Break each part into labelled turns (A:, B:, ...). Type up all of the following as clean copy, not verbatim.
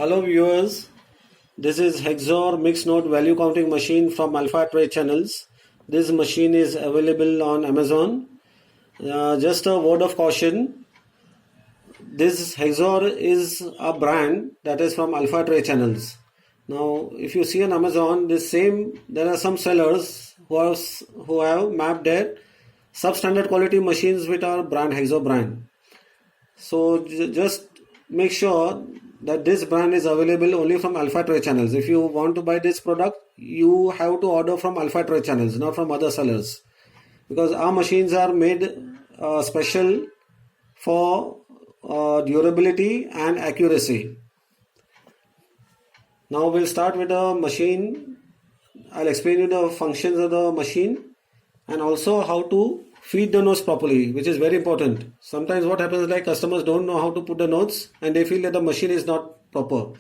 A: Hello viewers, this is Hexor mixed note value counting machine from Alpha Trade Channels. This machine is available on Amazon. Just a word of caution, this Hexor is a brand that is from Alpha Trade Channels. Now if you see on Amazon, there are some sellers who have mapped their substandard quality machines with our brand, Hexor brand. So just make sure that this brand is available only from Alpha Trade Channels. If you want to buy this product, you have to order from Alpha Trade Channels, not from other sellers, because our machines are made special for durability and accuracy. Now we'll start with the machine. I'll explain you the functions of the machine and also how to feed the notes properly, which is very important. Sometimes what happens is like customers don't know how to put the notes and they feel that the machine is not proper.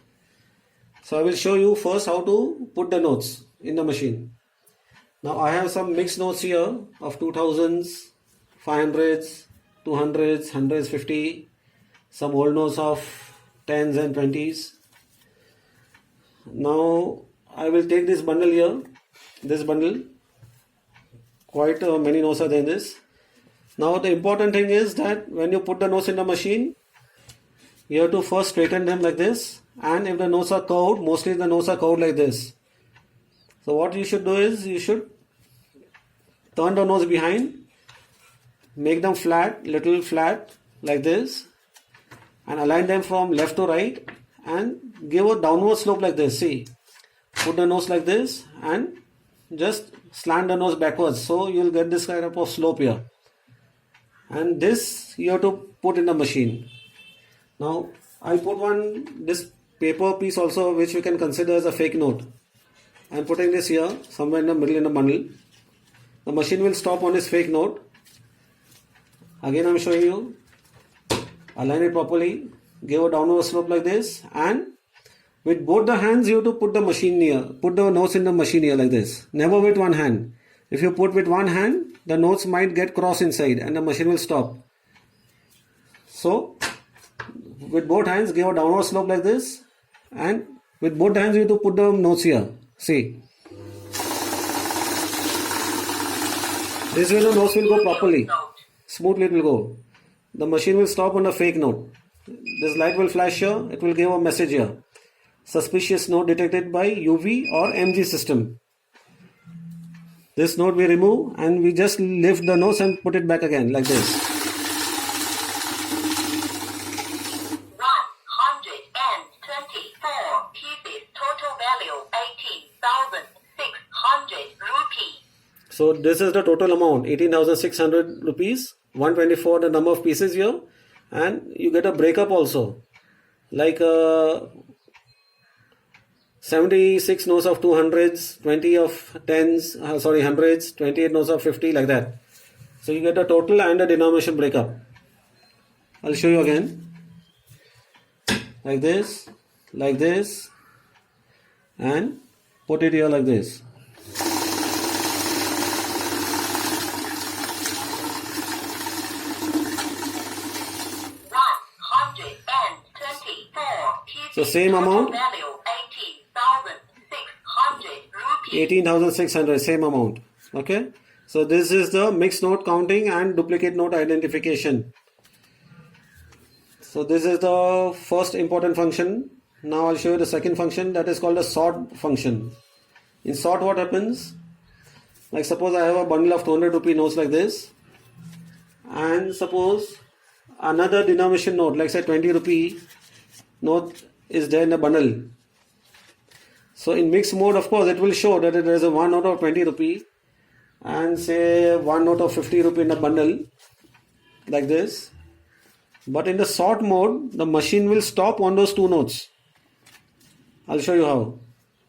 A: So I will show you first how to put the notes in the machine. Now I have some mixed notes here of 2000s, 500s, 200s, 100s, 50, some old notes of 10s and 20s. Now I will take this bundle here, this bundle. Quite many notes are there in this. Now the important thing is that when you put the notes in the machine, you have to first straighten them like this, and if the notes are curved, mostly the notes are curved like this. So what you should do is you should turn the notes behind, make them flat, little flat like this, and align them from left to right and give a downward slope like this. See, put the nose like this and just slant the nose backwards, so you'll get this kind of slope here, and this you have to put in the machine. Now I put this paper piece also, which we can consider as a fake note. I'm putting this here somewhere in the middle in the bundle. The machine will stop on this fake note. Again I'm showing you, align it properly, give a downward slope like this, and with both the hands you have to put the notes in the machine here like this. Never with one hand. If you put with one hand, the notes might get crossed inside and the machine will stop. So with both hands give a downward slope like this, and with both hands you have to put the notes here. See, this way the notes will go properly. Smoothly it will go. The machine will stop on the fake note. This light will flash here. It will give a message here. Suspicious note detected by UV or MG system. This note we remove and we just lift the nose and put it back again like this.
B: 124 pieces, total value 18,600 rupees.
A: So this is the total amount, 18,600 rupees, 124 the number of pieces here, and you get a breakup also, like 76 notes of 200s, 20 of 10s, 100s, 28 notes of 50, like that. So you get a total and a denomination breakup. I'll show you again. Like this, and put it here like this. So same amount, 18,600, same amount. Okay. So this is the mixed note counting and duplicate note identification. So this is the first important function. Now I'll show you the second function, that is called the sort function. In sort what happens, like suppose I have a bundle of 200 rupee notes like this, and suppose another denomination note, like say 20 rupee note is there in the bundle. So in mixed mode, of course, it will show that there is a one note of 20 rupee and say one note of 50 rupee in the bundle like this. But in the sort mode, the machine will stop on those two notes. I'll show you how.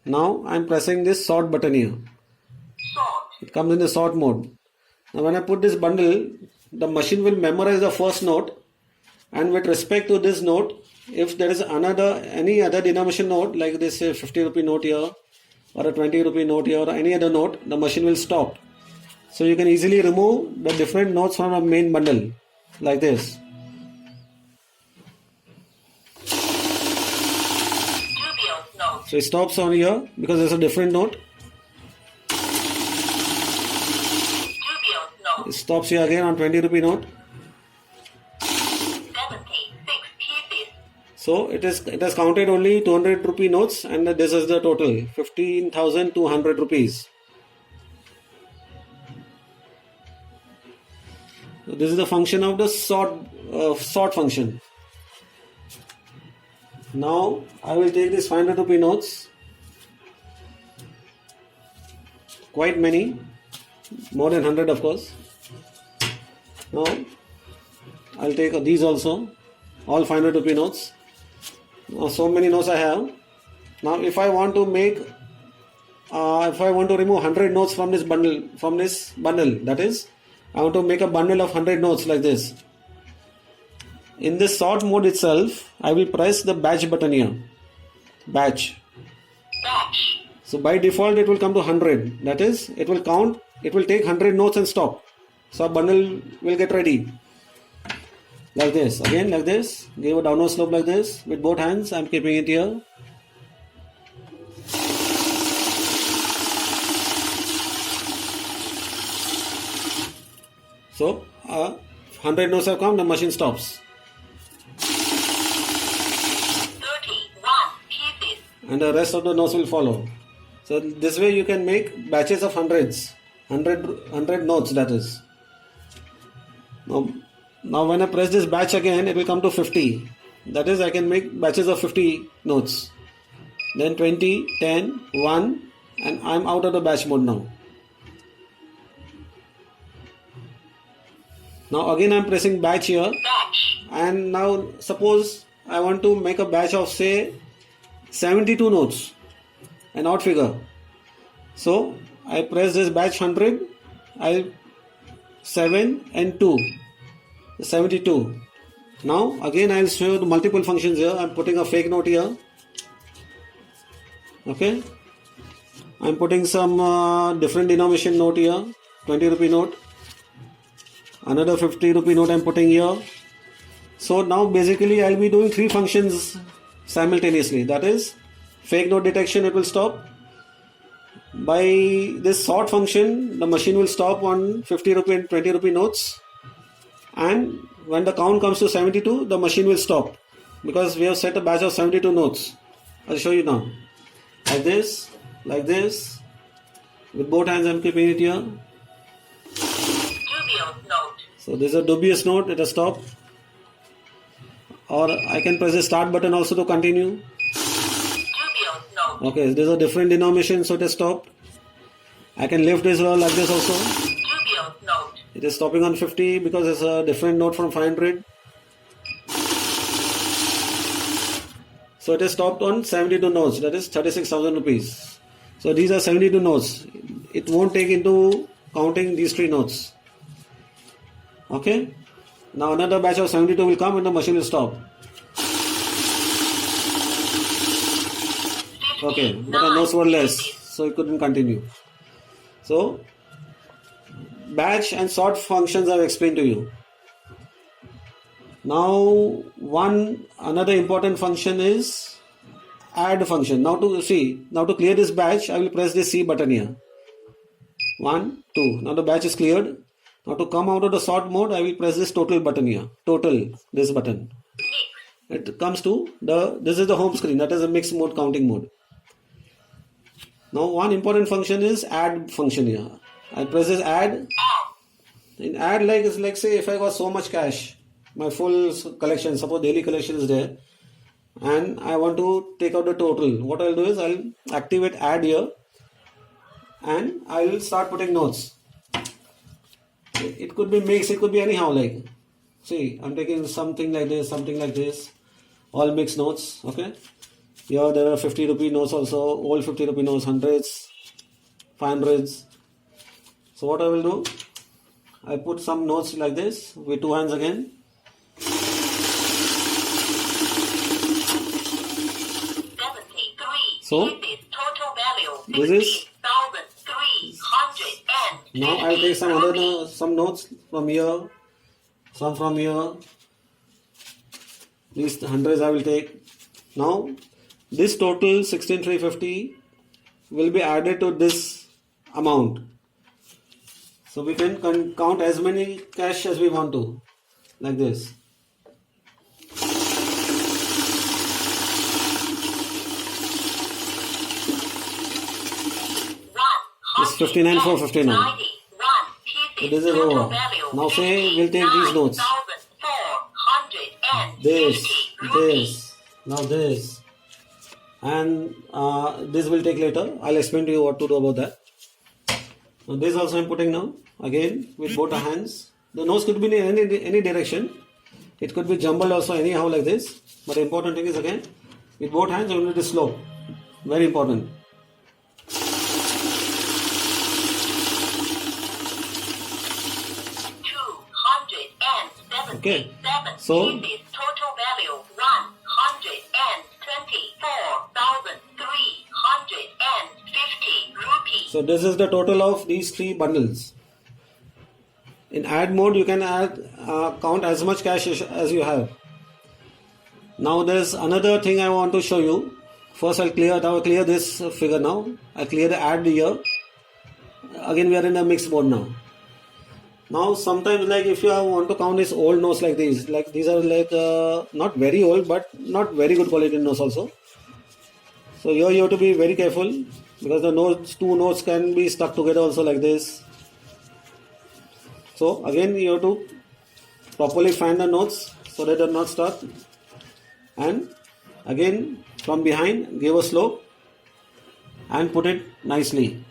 A: Now I'm pressing this sort button here. It comes in the sort mode. Now when I put this bundle, the machine will memorize the first note, and with respect to this note, if there is any other denomination note, like this 50 rupee note here or a 20 rupee note here or any other note, the machine will stop. So you can easily remove the different notes from a main bundle like this.
B: note.
A: So it stops on here because there's a different note.
B: Dubious note.
A: It stops here again on 20 rupee note.
B: 76 pieces.
A: So it has counted only 200 rupee notes, and this is the total 15,200 rupees. So this is the function of the sort function. Now I will take these 500 rupee notes, quite many, more than 100 of course. Now I'll take these also, all 500 rupee notes. Now so many notes I have. Now if I want to make, if I want to remove 100 notes from this bundle, that is, I want to make a bundle of 100 notes like this. In this sort mode itself, I will press the batch button here. Batch.
B: Batch.
A: So by default it will come to 100. That is, it will count, it will take 100 notes and stop. So a bundle will get ready. Like this. Again like this. Give a downward slope like this. With both hands I am keeping it here. So 100 notes have come, the machine stops.
B: 31 pieces.
A: And the rest of the notes will follow. So this way you can make batches of hundreds. 100 notes, that is. Now when I press this batch again, it will come to 50. That is, I can make batches of 50 notes. Then 20, 10, 1, and I am out of the batch mode now. Now again I am pressing batch here,
B: Batch.
A: and now suppose I want to make a batch of say 72 notes, an odd figure. So I press this batch 100, 7 and 2, 72. Now again I will show the multiple functions here. I am putting a fake note here. Okay, I am putting some different denomination note here, 20 rupee note. Another 50 rupee note I am putting here. So now basically I will be doing 3 functions simultaneously. That is, fake note detection, it will stop. By this sort function, the machine will stop on 50 rupee and 20 rupee notes. And when the count comes to 72, the machine will stop. Because we have set a batch of 72 notes. I'll show you now. Like this. With both hands I am keeping it here.
B: Dubious note.
A: So this is a dubious note, it has stopped. Or I can press the start button also to continue.
B: Dubious note.
A: Okay, there's a different denomination, so it has stopped. I can lift this like this also.
B: Dubious note.
A: It is stopping on 50 because it's a different note from 500. So it is stopped on 72 notes, that is 36,000 rupees. So these are 72 notes. It won't take into counting these 3 notes. Okay. Now another batch of 72 will come and the machine will stop. Okay, but the notes were less, so it couldn't continue. So batch and sort functions I have explained to you. Now another important function is add function. Now to clear this batch, I will press this C button here. 1, 2. Now the batch is cleared. Now to come out of the sort mode, I will press this total button here. This button.
B: Mix.
A: It comes to this is the home screen, that is a mix mode, counting mode. Now one important function is add function here. I press this add.
B: Add.
A: In add, it's like say if I got so much cash, my full collection, suppose daily collection is there, and I want to take out the total. What I'll do is I'll activate add here, and I will start putting notes. It could be mixed, it could be anyhow, like see I'm taking something like this, all mixed notes. Okay, here there are 50 rupee notes also, all 50 rupee notes, hundreds, 500s. So what I will do, I put some notes like this with 2 hands again. So
B: Total value.
A: this is
B: 60,300.
A: now I'll take some notes from here, some from here. These hundreds I will take. Now this total 16,350 will be added to this amount. So we can count as many cash as we want to, like this. It's 59,459. So this is over. Now say we'll take these notes. This, now this, and this will take later. I'll explain to you what to do about that. Now this also I'm putting now, again with both our hands. The nose could be in any direction. It could be jumbled also anyhow like this. But the important thing is again, with both hands only the slope. Very important. Okay, so
B: total value 124,350 rupees.
A: So this is the total of these three bundles. In add mode, you can count as much cash as you have. Now there's another thing I want to show you. First I'll clear this figure now. I'll clear the add here. Again we are in a mixed mode now. Now sometimes like if you want to count these old notes like these are like not very old but not very good quality notes also. So here you have to be very careful because the notes, two notes can be stuck together also like this. So again you have to properly find the notes so that they are not stuck, and again from behind give a slope and put it nicely.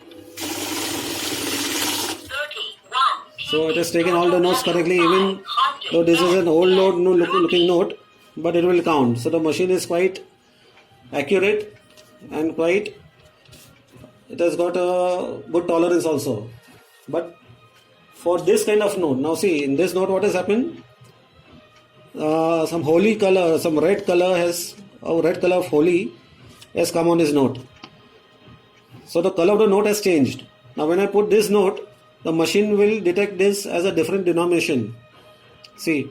A: So it has taken all the notes correctly, even though this is an old note, looking note, but it will count. So the machine is quite accurate and it has got a good tolerance also. But for this kind of note, now see in this note what has happened? Some holy color, some red color of holy has come on this note. So the color of the note has changed. Now when I put this note, the machine will detect this as a different denomination. See,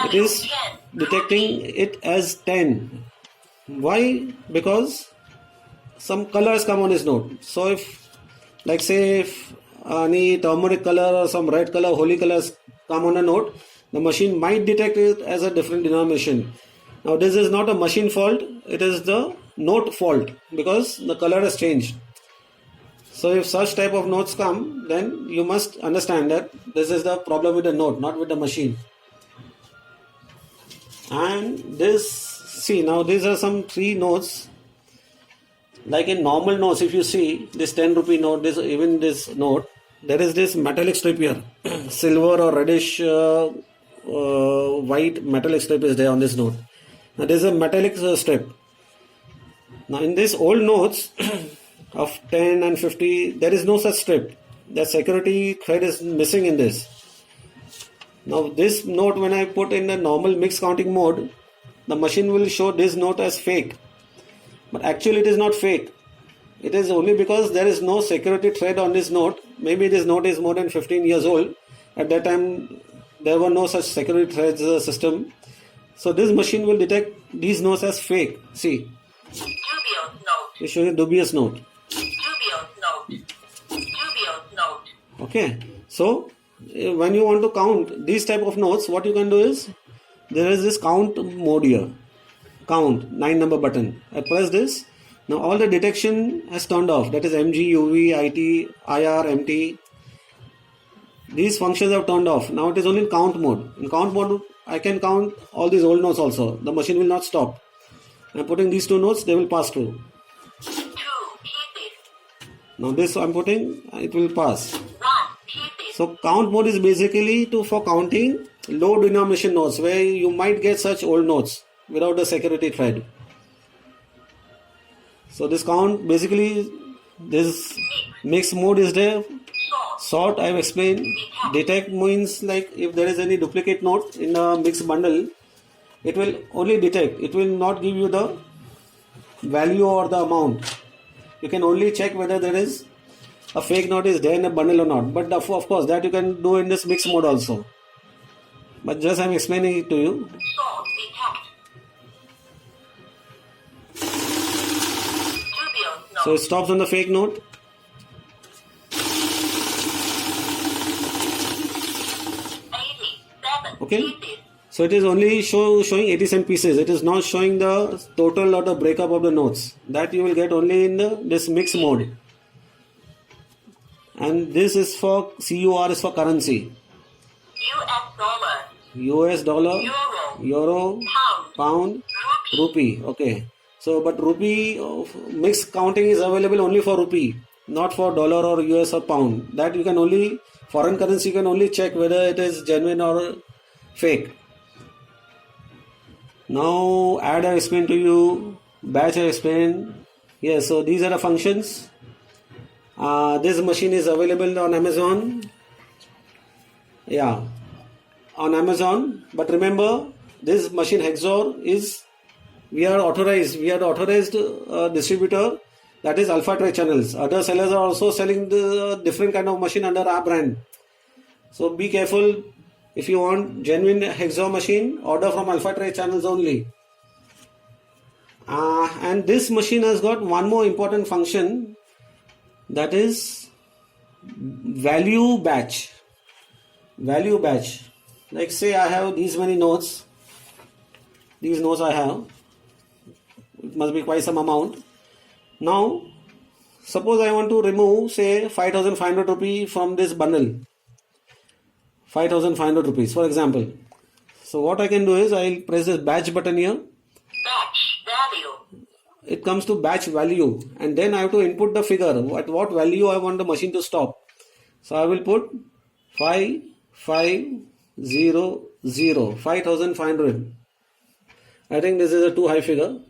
A: it is detecting it as 10. Why? Because some color has come on this note. So if, like say, if any turmeric color or some red color, holy color has come on a note, the machine might detect it as a different denomination. Now this is not a machine fault, it is the note fault because the color has changed. So if such type of notes come, then you must understand that this is the problem with the note, not with the machine. And this, see now these are some three notes. Like in normal notes, if you see this 10 rupee note, even this note, there is this metallic strip here. Silver or reddish white metallic strip is there on this note. Now there is a metallic strip. Now in these old notes of 10 and 50, there is no such strip. The security thread is missing in this. Now this note, when I put in the normal mixed counting mode, the machine will show this note as fake. But actually it is not fake. It is only because there is no security thread on this note. Maybe this note is more than 15 years old. At that time there were no such security threads system. So this machine will detect these notes as fake. See.
B: Dubious note.
A: It shows a dubious note.
B: Dubious note.
A: Okay. So when you want to count these type of notes, what you can do is, there is this count mode here. Count, 9 number button. I press this. Now all the detection has turned off. That is MG, UV, IT, IR, MT. These functions have turned off. Now it is only in count mode. In count mode, I can count all these old notes also. The machine will not stop. I am putting these two notes, they will pass through.
B: 2 pieces.
A: Now this I am putting, it will pass.
B: 1 pieces.
A: So count mode is basically for counting low denomination notes where you might get such old notes without the security thread. So this count, basically this mix mode is there. Sort I have explained. Detect means like if there is any duplicate note in a mixed bundle, it will only detect. It will not give you the value or the amount. You can only check whether there is a fake note is there in a bundle or not. But of course that you can do in this mixed mode also. But just I am explaining it to you.
B: Sort detect.
A: So it stops on the fake note.
B: 87
A: Okay.
B: pieces.
A: So it is only showing 80 cent pieces. It is not showing the total or the breakup of the notes. That you will get only in this mix mode. And this is for CUR is for currency.
B: US dollar,
A: US dollar,
B: euro,
A: euro,
B: pound,
A: pound,
B: rupee.
A: rupee. Okay. So but rupee mixed counting is available only for rupee, not for dollar or US or pound. That you can only foreign currency, you can only check whether it is genuine or fake. Now add I explain to you, batch I explain. Yes, so these are the functions. This machine is available on Amazon. Yeah, on Amazon. But remember, this machine Hexor is we are the authorized distributor. That is Alpha Tray Channels. Other sellers are also selling the different kind of machine under our brand. So be careful. If you want genuine Hexor machine, order from Alpha Tray Channels only. And this machine has got one more important function, that is value batch. Value batch. Like say I have these many notes. These notes I have. It must be quite some amount. Now, suppose I want to remove say 5,500 rupees from this bundle. 5,500 rupees, for example. So what I can do is I'll press this batch button here.
B: Batch value,
A: It comes to batch value, and then I have to input the figure. At what value I want the machine to stop. So I will put 5500, 5,500. I think this is a too high figure.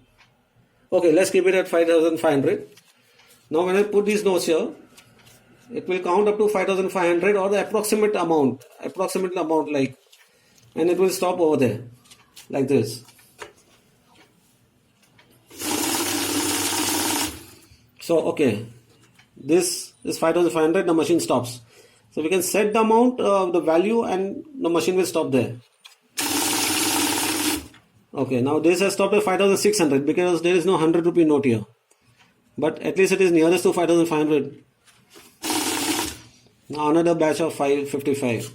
A: Okay, let's keep it at 5,500. Now when I put these notes here, it will count up to 5,500 or the approximate amount like, and it will stop over there like this. So okay, this is 5,500, the machine stops. So we can set the amount of the value and the machine will stop there. Okay, now this has stopped at 5,600 because there is no 100 rupee note here. But at least it is nearest to 5,500. Now another batch of 555.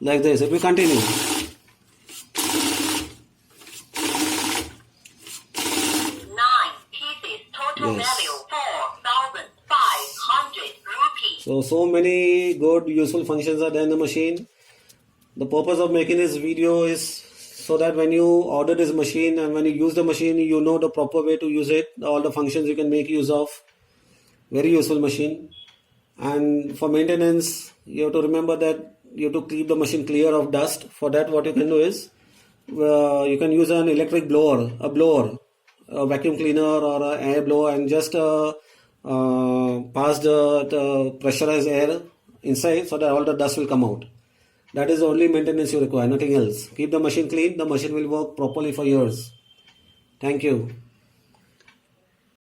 A: Like this, it will continue.
B: total
A: Yes.
B: value 4,500 rupees.
A: So many good useful functions are there in the machine. The purpose of making this video is so that when you order this machine and when you use the machine, you know the proper way to use it, all the functions you can make use of. Very useful machine. And for maintenance, you have to remember that you have to keep the machine clear of dust. For that, what you can do is you can use an electric blower, a vacuum cleaner or an air blower, and just pass the pressurized air inside so that all the dust will come out. That is the only maintenance you require, nothing else. Keep the machine clean, the machine will work properly for years. Thank you.